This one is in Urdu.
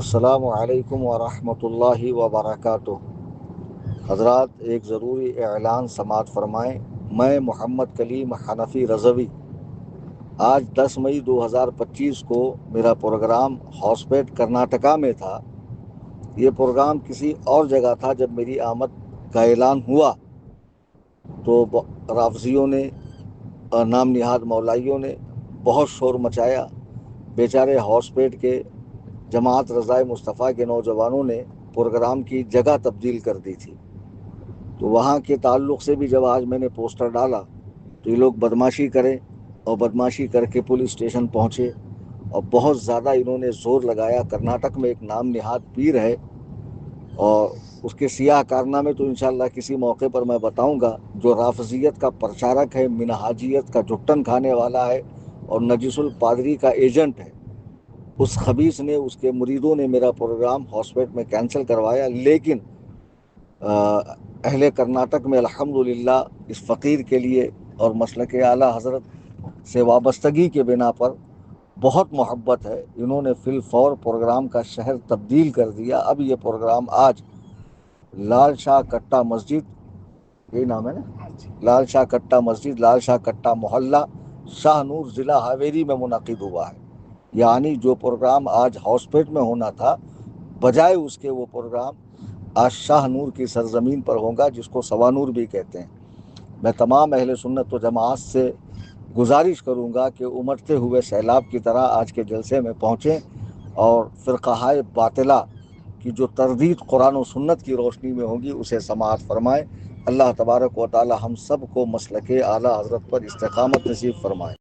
السلام علیکم ورحمۃ اللہ وبرکاتہ۔ حضرات، ایک ضروری اعلان سماعت فرمائیں۔ میں محمد کلیم حنفی رضوی آج 10 مئی 2025 کو میرا پروگرام ہاسپیٹ کرناٹکا میں تھا۔ یہ پروگرام کسی اور جگہ تھا۔ جب میری آمد کا اعلان ہوا تو رافضیوں نے اور نام نہاد مولائیوں نے بہت شور مچایا۔ بیچارے ہاسپیٹ کے جماعت رضائے مصطفیٰ کے نوجوانوں نے پروگرام کی جگہ تبدیل کر دی تھی۔ تو وہاں کے تعلق سے بھی جب آج میں نے پوسٹر ڈالا تو یہ لوگ بدماشی کریں، اور بدماشی کر کے پولیس اسٹیشن پہنچے اور بہت زیادہ انہوں نے زور لگایا۔ کرناٹک میں ایک نام نہاد پیر ہے اور اس کے سیاہ کارنامے تو انشاءاللہ کسی موقع پر میں بتاؤں گا، جو رافضیت کا پرچارک ہے، منہاجیت کا جھٹن کھانے والا ہے اور نجس الپادری کا ایجنٹ ہے۔ اس خبیث نے، اس کے مریدوں نے میرا پروگرام ہاسپیٹ میں کینسل کروایا، لیکن اہل کرناٹک میں الحمدللہ اس فقیر کے لیے اور مسلک اعلیٰ حضرت سے وابستگی کے بنا پر بہت محبت ہے۔ انہوں نے فی الفور پروگرام کا شہر تبدیل کر دیا۔ اب یہ پروگرام آج لال شاہ کٹا مسجد، یہی نام ہے نا، لال شاہ کٹا مسجد، لال شاہ کٹا محلہ، شاہ نور، ضلع ہاویری میں منعقد ہوا ہے۔ یعنی جو پروگرام آج ہاسپیٹ میں ہونا تھا، بجائے اس کے وہ پروگرام آج شاہ نور کی سرزمین پر ہوگا، جس کو سوانور بھی کہتے ہیں۔ میں تمام اہل سنت و جماعت سے گزارش کروں گا کہ امٹتے ہوئے سیلاب کی طرح آج کے جلسے میں پہنچیں اور فرقہائے باطلہ کی جو تردید قرآن و سنت کی روشنی میں ہوگی اسے سماعت فرمائیں۔ اللہ تبارک و تعالی ہم سب کو مسلک اعلیٰ حضرت پر استقامت نصیب فرمائے۔